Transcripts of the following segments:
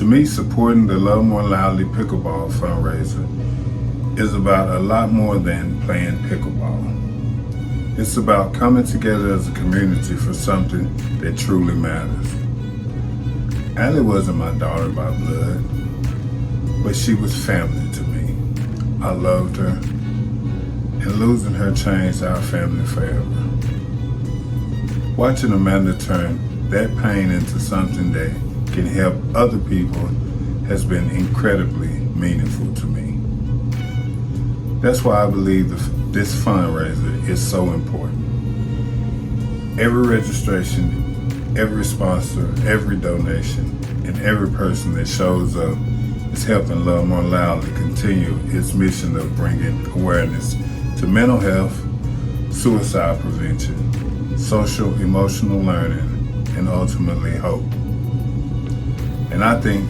To me, supporting the Love More Loudly Pickleball fundraiser is about a lot more than playing pickleball. It's about coming together as a community for something that truly matters. Allie wasn't my daughter by blood, but she was family to me. I loved her, and losing her changed our family forever. Watching Amanda turn that pain into something that can help other people has been incredibly meaningful to me. That's why I believe this fundraiser is so important. Every registration, every sponsor, every donation, and every person that shows up is helping Love More Loudly continue its mission of bringing awareness to mental health, suicide prevention, social emotional learning, and ultimately hope. And I think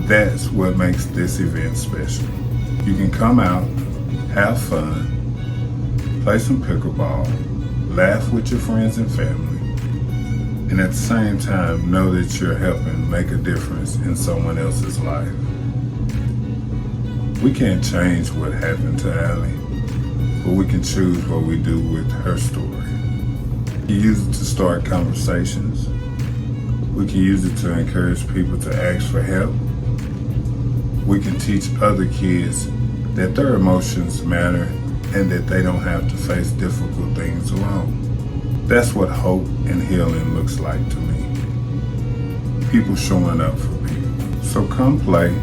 that's what makes this event special. You can come out, have fun, play some pickleball, laugh with your friends and family, and at the same time know that you're helping make a difference in someone else's life. We can't change what happened to Allie, but we can choose what we do with her story. We can use it to start conversations. We can use it to encourage people to ask for help. We can teach other kids that their emotions matter and that they don't have to face difficult things alone. That's what hope and healing looks like to me. People showing up for people. So come play,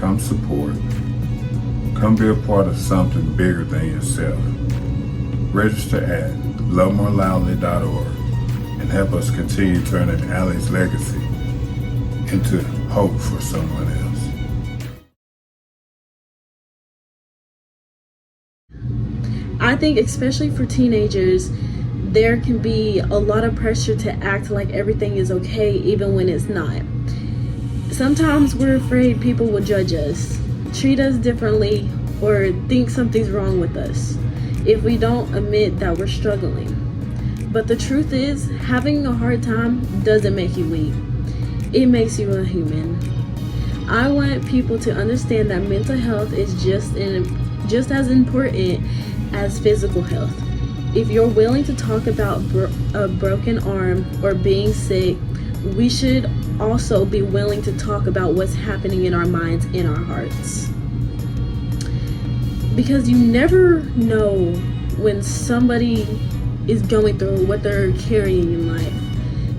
come support, come be a part of something bigger than yourself. Register at lovemoreleloudly.org and help us continue turning Allie's legacy into hope for someone else. I think especially for teenagers, there can be a lot of pressure to act like everything is okay even when it's not. Sometimes we're afraid people will judge us, treat us differently, or think something's wrong with us if we don't admit that we're struggling. But the truth is, having a hard time doesn't make you weak. It makes you a human. I want people to understand that mental health is just as important as physical health. If you're willing to talk about a broken arm or being sick, we should also be willing to talk about what's happening in our minds and our hearts. Because you never know when somebody is going through what they're carrying in life.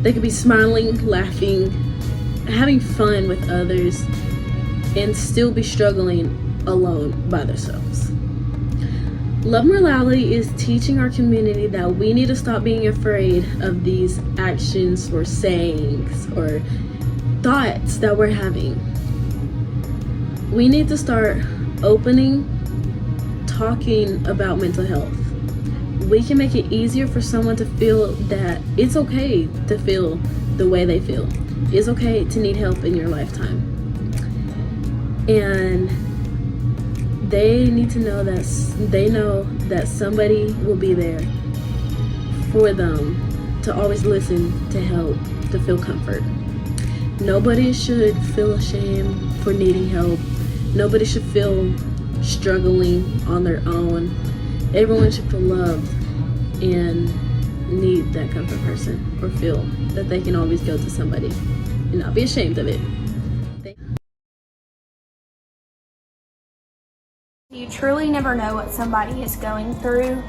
They could be smiling, laughing, having fun with others, and still be struggling alone by themselves. Love More Loudly is teaching our community that we need to stop being afraid of these actions or sayings or thoughts that we're having. We need to start talking about mental health. We can make it easier for someone to feel that it's okay to feel the way they feel. It's okay to need help in your lifetime. And they need to know that they know that somebody will be there for them, to always listen, to help, to feel comfort. Nobody should feel ashamed for needing help. Nobody should feel struggling on their own. Everyone should feel loved and need that comfort person, or feel that they can always go to somebody and not be ashamed of it. You truly never know what somebody is going through.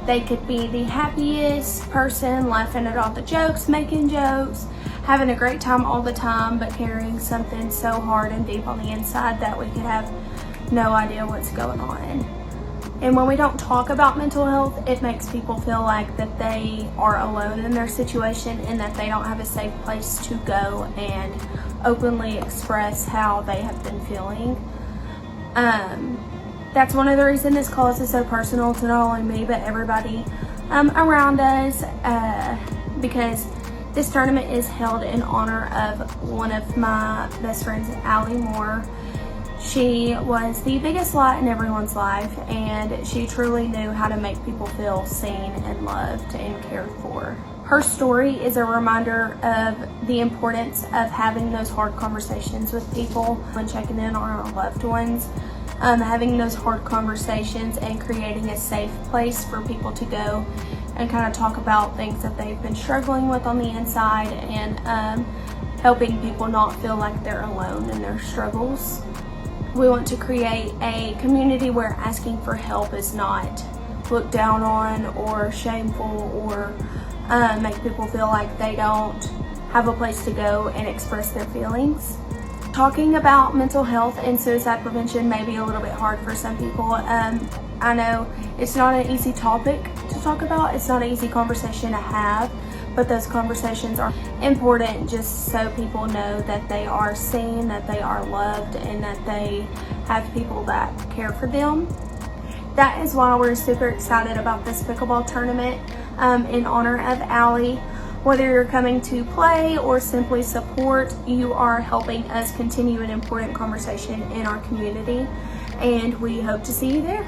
They could be the happiest person, laughing at all the jokes, making jokes, having a great time all the time, but carrying something so hard and deep on the inside that we could have no idea what's going on. And when we don't talk about mental health, it makes people feel like that they are alone in their situation and that they don't have a safe place to go and openly express how they have been feeling. That's one of the reasons this cause is so personal to not only me, but everybody around us, because this tournament is held in honor of one of my best friends, Allie Moore. She was the biggest light in everyone's life, and she truly knew how to make people feel seen and loved and cared for. Her story is a reminder of the importance of having those hard conversations with people when checking in on our loved ones, having those hard conversations and creating a safe place for people to go and kind of talk about things that they've been struggling with on the inside, and helping people not feel like they're alone in their struggles. We want to create a community where asking for help is not looked down on or shameful, or make people feel like they don't have a place to go and express their feelings. Talking about mental health and suicide prevention may be a little bit hard for some people. I know it's not an easy topic to talk about, it's not an easy conversation to have, but those conversations are important just so people know that they are seen, that they are loved, and that they have people that care for them. That is why we're super excited about this pickleball tournament in honor of Allie. Whether you're coming to play or simply support, you are helping us continue an important conversation in our community, and we hope to see you there.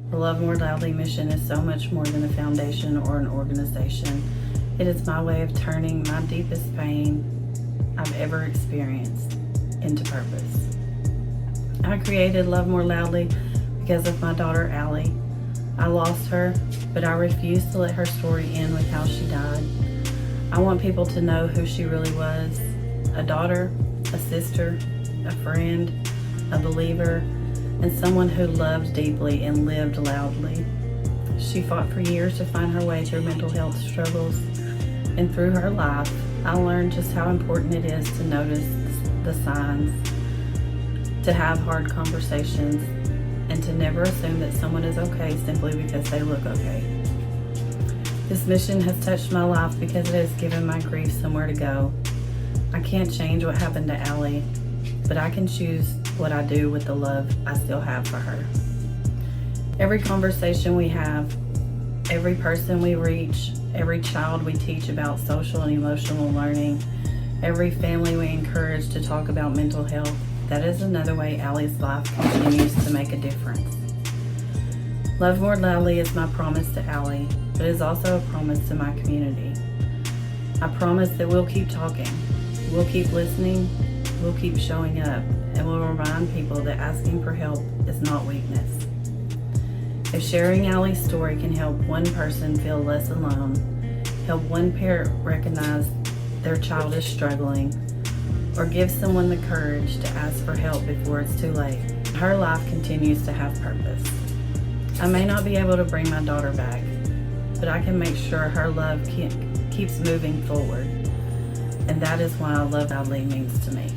The Love More Loudly mission is so much more than a foundation or an organization. It is my way of turning my deepest pain I've ever experienced into purpose. I created Love More Loudly because of my daughter Allie. I lost her, but I refuse to let her story end with how she died. I want people to know who she really was: a daughter, a sister, a friend, a believer, and someone who loved deeply and lived loudly. She fought for years to find her way through mental health struggles, and through her life, I learned just how important it is to notice the signs, to have hard conversations, and to never assume that someone is okay simply because they look okay. This mission has touched my life because it has given my grief somewhere to go. I can't change what happened to Allie, but I can choose what I do with the love I still have for her. Every conversation we have, every person we reach, every child we teach about social and emotional learning, every family we encourage to talk about mental health, that is another way Allie's life continues to make a difference. Love More Loudly is my promise to Allie, but it is also a promise to my community. I promise that we'll keep talking, we'll keep listening, we'll keep showing up, and we'll remind people that asking for help is not weakness. If sharing Allie's story can help one person feel less alone, help one parent recognize their child is struggling, or give someone the courage to ask for help before it's too late, her life continues to have purpose. I may not be able to bring my daughter back, but I can make sure her love keeps moving forward. And that is why Love Loudly means to me.